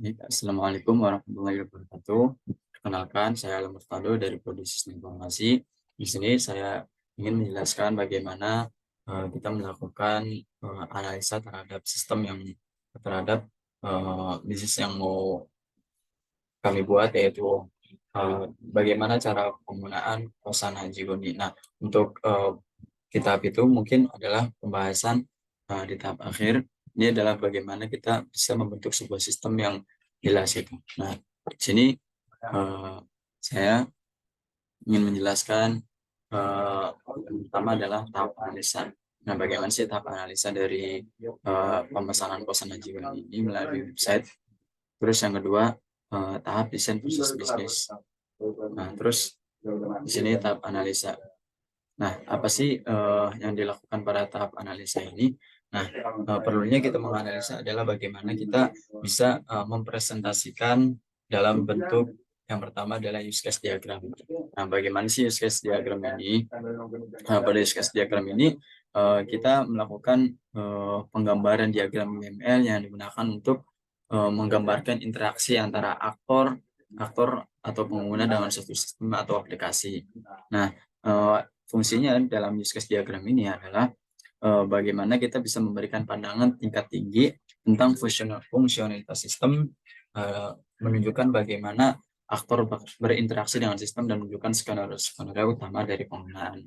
Assalamualaikum warahmatullahi wabarakatuh. Perkenalkan, saya Alam Murtado dari Prodi Sistem Informasi. Di sini saya ingin menjelaskan bagaimana kita melakukan analisa terhadap sistem yang terhadap bisnis yang mau kami buat, yaitu bagaimana cara penggunaan kosan haji goni. Nah, untuk kitab itu mungkin adalah pembahasan di tahap akhir. Ini adalah bagaimana kita bisa membentuk sebuah sistem yang jelas itu. Nah, di sini eh, saya ingin menjelaskan yang pertama adalah tahap analisa. Nah, bagaimana sih tahap analisa dari pemesanan kosan haji ini melalui website? Terus yang kedua, tahap desain proses bisnis. Nah, terus di sini tahap analisa. Nah, apa sih yang dilakukan pada tahap analisa ini? Nah, perlunya kita menganalisa adalah bagaimana kita bisa mempresentasikan dalam bentuk yang pertama adalah use case diagram. Nah, bagaimana sih use case diagram ini? Pada use case diagram ini kita melakukan penggambaran diagram UML yang digunakan untuk menggambarkan interaksi antara aktor atau pengguna dengan suatu sistem atau aplikasi. Nah, fungsinya dalam use case diagram ini adalah bagaimana kita bisa memberikan pandangan tingkat tinggi tentang fungsionalitas sistem, menunjukkan bagaimana aktor berinteraksi dengan sistem dan menunjukkan skenario utama dari penggunaan.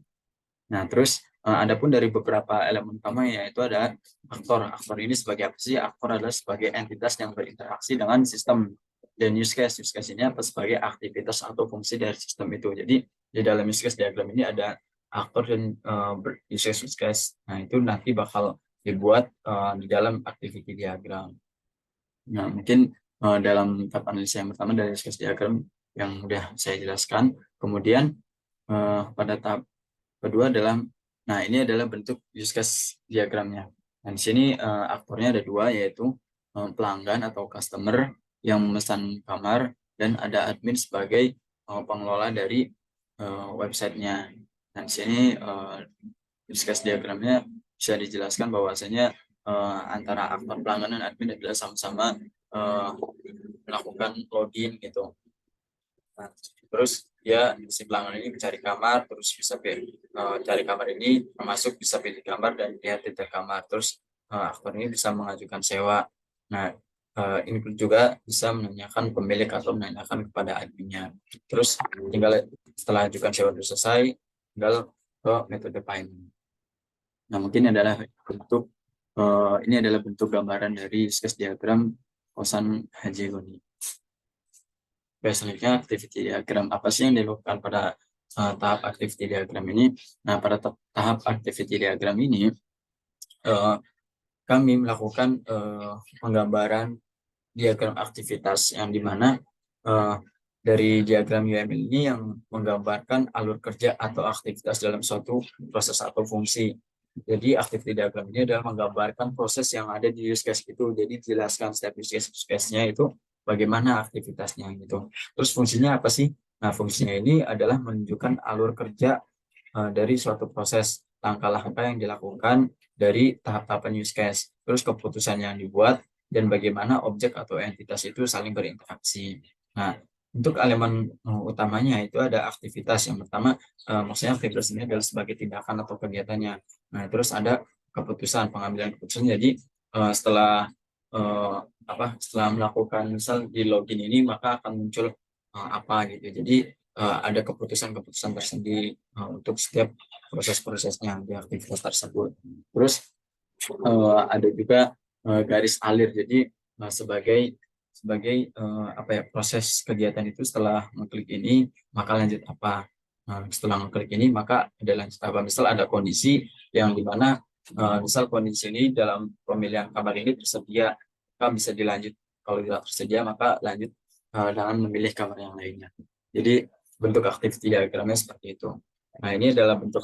Nah, terus adapun dari beberapa elemen utama yaitu ada aktor. Aktor ini sebagai apa sih? Aktor adalah sebagai entitas yang berinteraksi dengan sistem. Dan use case. Use case ini apa? Sebagai aktivitas atau fungsi dari sistem itu. Jadi di dalam use case diagram ini ada aktor dan use case. Nah, itu nanti bakal dibuat di dalam activity diagram. Nah, mungkin dalam tahap analisa yang pertama dari use case diagram yang sudah saya jelaskan. Kemudian pada tahap kedua adalah, nah ini adalah bentuk use case diagramnya. Dan di sini aktornya ada dua, yaitu pelanggan atau customer yang memesan kamar dan ada admin sebagai pengelola dari websitenya. Dan di sini use case diagramnya bisa dijelaskan bahwasanya antara aktor pelanggan dan admin adalah sama-sama melakukan login gitu. Nah, terus dia si pelanggan ini mencari kamar, terus bisa cari kamar ini, masuk bisa pilih kamar dan lihat detail kamar. Terus aktor ini bisa mengajukan sewa. Nah, ini juga bisa menanyakan pemilik atau menanyakan kepada adminnya. Terus tinggal setelah ajukan sewa sudah selesai, tinggal ke metode payment. Nah, mungkin adalah bentuk ini adalah bentuk gambaran dari sketch diagram kosan haji goni. Selanjutnya activity diagram. Apa sih yang dilakukan pada tahap activity diagram ini? Nah, pada tahap activity diagram ini kami melakukan penggambaran diagram aktivitas yang dimana dari diagram UML ini yang menggambarkan alur kerja atau aktivitas dalam suatu proses atau fungsi. Jadi activity diagram ini adalah menggambarkan proses yang ada di use case itu. Jadi jelaskan step use case-nya itu bagaimana aktivitasnya gitu. Terus fungsinya apa sih? Nah, fungsinya ini adalah menunjukkan alur kerja dari suatu proses, langkah-langkah yang dilakukan dari tahap-tahapan use case. Terus keputusan yang dibuat dan bagaimana objek atau entitas itu saling berinteraksi. Nah, untuk elemen utamanya itu ada aktivitas. Yang pertama, maksudnya aktivitas ini adalah sebagai tindakan atau kegiatannya. Nah, terus ada keputusan, pengambilan keputusan. Jadi setelah setelah melakukan misal di login ini maka akan muncul apa gitu. Jadi ada keputusan-keputusan tersendiri untuk setiap proses-prosesnya di aktivitas tersebut. Terus ada juga garis alir. Jadi sebagai apa ya, proses kegiatan itu setelah mengklik ini maka lanjut apa. Setelah mengklik ini maka ada lanjut apa. Misal ada kondisi yang dimana misal kondisi ini dalam pemilihan kamar ini tersedia, maka bisa dilanjut. Kalau tidak tersedia maka lanjut dengan memilih kamar yang lainnya. Jadi bentuk activity diagramnya seperti itu. Nah, ini adalah bentuk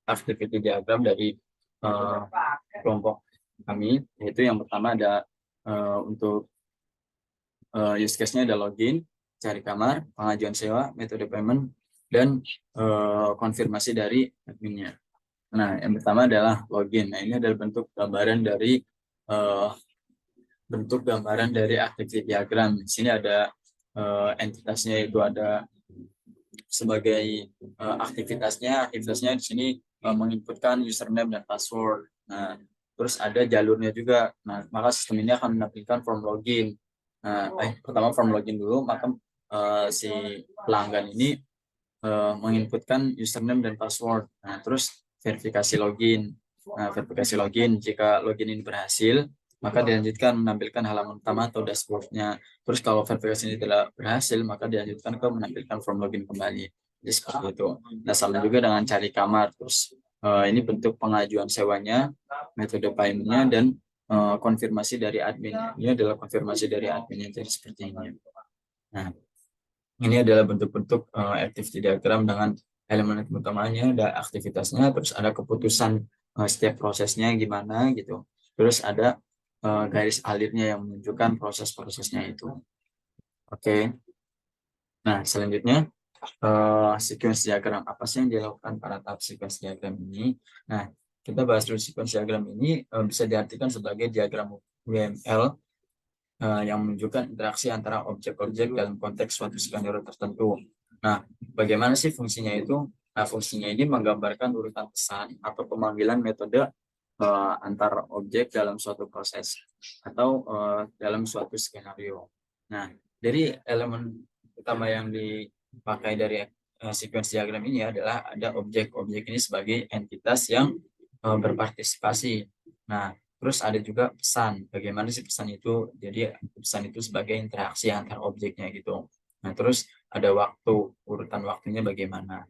activity diagram dari kelompok kami, yaitu yang pertama ada untuk use case-nya ada login, cari kamar, pengajuan sewa, metode payment, dan konfirmasi dari adminnya. Nah, yang pertama adalah login. Nah, ini adalah bentuk gambaran dari bentuk gambaran dari activity diagram. Di sini ada entitasnya, itu ada sebagai aktivitasnya di sini menginputkan username dan password. Nah, terus ada jalurnya juga. Nah, maka sistem ini akan menampilkan form login. Nah, pertama form login dulu, maka si pelanggan ini menginputkan username dan password. Nah, terus verifikasi login. Nah, verifikasi login, jika login ini berhasil, maka dilanjutkan menampilkan halaman utama atau dashboardnya. Terus kalau verifikasi ini tidak berhasil, maka dilanjutkan ke menampilkan form login kembali. Jadi seperti itu. Nah, sama juga dengan cari kamar. Terus ini bentuk pengajuan sewanya, metode paymentnya, dan konfirmasi dari admin. Ini adalah konfirmasi dari adminnya, jadi seperti ini. Nah, ini adalah bentuk-bentuk activity diagram dengan elemen utamanya, ada aktivitasnya, terus ada keputusan setiap prosesnya gimana gitu. Terus ada garis alirnya yang menunjukkan proses-prosesnya itu. Oke. Nah, selanjutnya sequence diagram. Apa sih yang dilakukan pada tahap sequence diagram ini? Nah, kita bahas dulu sequence diagram ini bisa diartikan sebagai diagram UML yang menunjukkan interaksi antara objek-objek dalam konteks suatu skenario tertentu. Nah, bagaimana sih fungsinya itu? Nah, fungsinya ini menggambarkan urutan pesan atau pemanggilan metode antar objek dalam suatu proses atau dalam suatu skenario. Nah, dari elemen utama yang dipakai dari sequence diagram ini adalah ada objek-objek ini sebagai entitas yang berpartisipasi. Nah, terus ada juga pesan. Bagaimana sih pesan itu? Jadi pesan itu sebagai interaksi antar objeknya gitu. Nah, terus ada waktu, urutan waktunya bagaimana.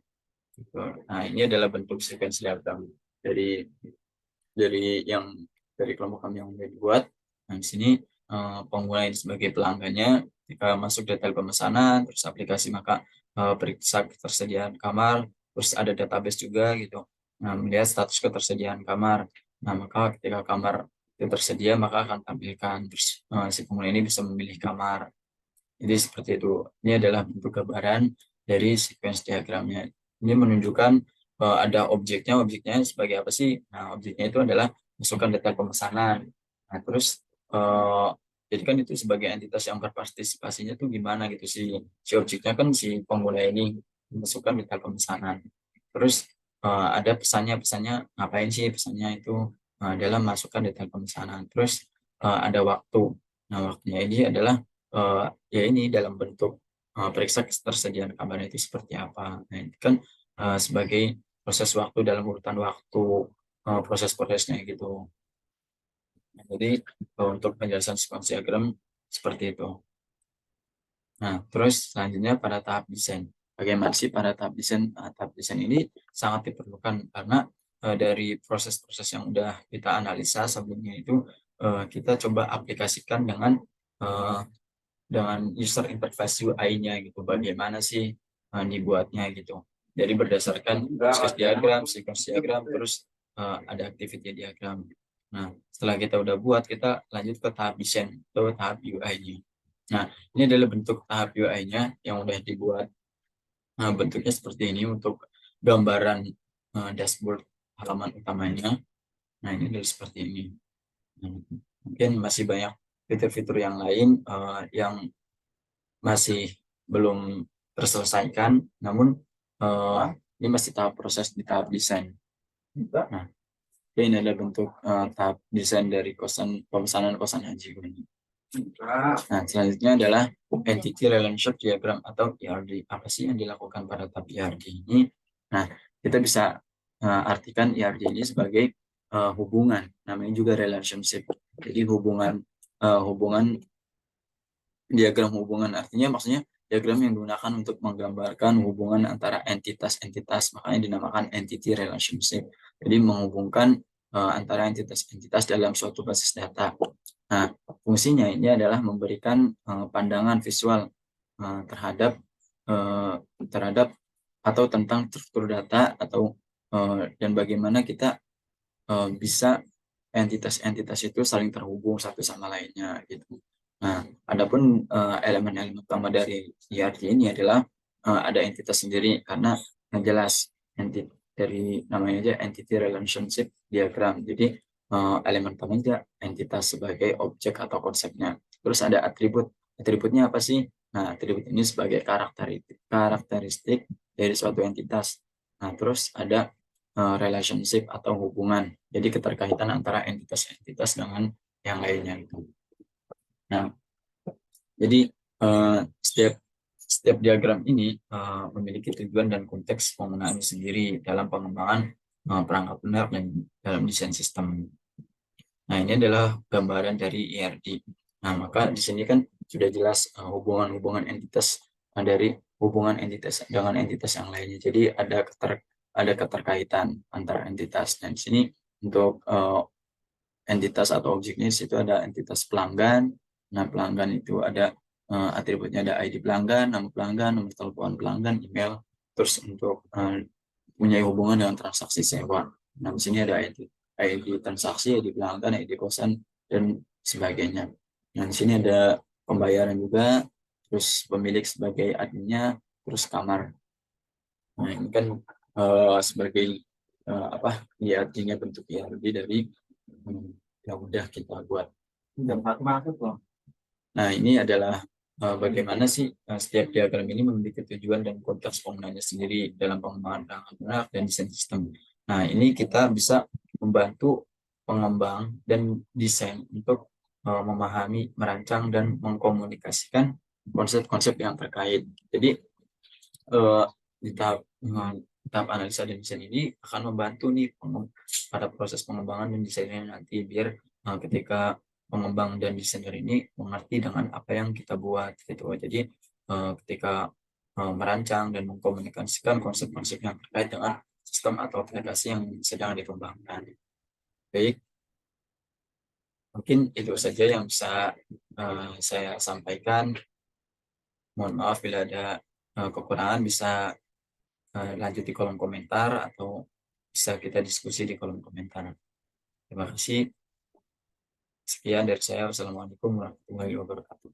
Gitu. Nah, ini adalah bentuk sequence diagram dari dari kelompok kami yang udah dibuat. Nah, di sini pengguna ini sebagai pelanggannya, jika masuk detail pemesanan, terus aplikasi maka periksa ketersediaan kamar, terus ada database juga gitu. Nah, melihat status ketersediaan kamar. Nah, maka ketika kamar itu tersedia, maka akan tampilkan. Terus si pengguna ini bisa memilih kamar. Jadi seperti itu. Ini adalah bentuk gambaran dari sequence diagramnya. Ini menunjukkan ada objeknya sebagai apa sih? Nah, objeknya itu adalah masukkan detail pemesanan. Nah, terus jadi kan itu sebagai entitas yang berpartisipasinya tuh gimana gitu sih? Si objeknya kan si pengguna ini masukkan detail pemesanan. Terus ada pesannya ngapain sih pesannya itu adalah masukkan detail pemesanan. Terus ada waktu. Nah, waktunya ini adalah ya ini dalam bentuk periksa ketersediaan kabarnya itu seperti apa. Nah, itu kan sebagai proses waktu dalam urutan waktu proses-prosesnya gitu. Nah, jadi untuk penjelasan sequence diagram seperti itu. Nah, terus selanjutnya pada tahap desain. Bagaimana sih pada tahap desain? Tahap desain ini sangat diperlukan karena dari proses-proses yang udah kita analisa sebelumnya itu kita coba aplikasikan uh, dengan user interface UI-nya gitu. Bagaimana sih dibuatnya gitu. Jadi berdasarkan sequence diagram, terus ada activity diagram. Nah, setelah kita udah buat, kita lanjut ke tahap desain atau tahap UI-nya. Nah, ini adalah bentuk tahap UI-nya yang udah dibuat. Nah, bentuknya seperti ini untuk gambaran dashboard halaman utamanya. Nah, ini adalah seperti ini. Nah, mungkin masih banyak fitur-fitur yang lain yang masih belum terselesaikan, namun ini masih tahap proses di tahap desain. Nah, ini adalah bentuk tahap desain dari pemesanan kosan haji ini. Nah, selanjutnya adalah Entity Relationship Diagram atau ERD. Apa sih yang dilakukan pada tahap ERD ini? Nah, kita bisa artikan ERD ini sebagai hubungan, namanya juga relationship. Jadi hubungan diagram hubungan artinya maksudnya diagram yang digunakan untuk menggambarkan hubungan antara entitas-entitas, makanya dinamakan entity relationship. Jadi menghubungkan antara entitas-entitas dalam suatu basis data. Nah, fungsinya ini adalah memberikan pandangan visual terhadap terhadap atau tentang struktur data atau dan bagaimana kita bisa entitas-entitas itu saling terhubung satu sama lainnya gitu. Nah, adapun elemen-elemen utama dari hierarki ini adalah ada entitas sendiri karena yang jelas dari namanya aja entity relationship diagram. Jadi elemen pemeja, entitas sebagai objek atau konsepnya. Terus ada atribut. Atributnya apa sih? Nah, atribut ini sebagai karakteristik dari suatu entitas. Nah, terus ada relationship atau hubungan. Jadi keterkaitan antara entitas-entitas dengan yang lainnya itu. Nah, jadi setiap setiap diagram ini memiliki tujuan dan konteks penggunaan sendiri dalam pengembangan perangkat lunak dan dalam desain sistem. Nah, ini adalah gambaran dari IRD. Nah, maka di sini kan sudah jelas hubungan-hubungan entitas dari hubungan entitas dengan entitas yang lainnya. Jadi ada keterkaitan antara entitas. Dan di sini untuk entitas atau objeknya di situ ada entitas pelanggan. Nah, pelanggan itu ada atributnya, ada ID pelanggan, nama pelanggan, nomor telepon pelanggan, email. Terus untuk punya hubungan dengan transaksi sewa. Nah, di sini ada ID transaksi, ID pelanggan, ID kosan, dan sebagainya. Nah, di sini ada pembayaran juga, terus pemilik sebagai adminnya, terus kamar. Nah, ini kan sebagai apa ya, artinya bentuk IRD dari yang udah kita buat. Dapat masuk loh. Nah, ini adalah bagaimana sih setiap diagram ini memiliki tujuan dan konteks penggunaannya sendiri dalam pengembangan perangkat lunak dan desain sistem. Nah, ini kita bisa membantu pengembang dan desain untuk memahami, merancang, dan mengkomunikasikan konsep-konsep yang terkait. Jadi, di tahap analisa dan desain ini akan membantu nih pada proses pengembangan dan desainnya nanti, biar ketika pengembang dan desainer ini mengerti dengan apa yang kita buat gitu. Jadi ketika merancang dan mengkomunikasikan konsep-konsep yang terkait dengan sistem atau aplikasi yang sedang dikembangkan. Baik, mungkin itu saja yang bisa saya sampaikan. Mohon maaf bila ada kekurangan, bisa lanjut di kolom komentar atau bisa kita diskusi di kolom komentar. Terima kasih. Sekian dari saya. Wassalamualaikum warahmatullahi wabarakatuh.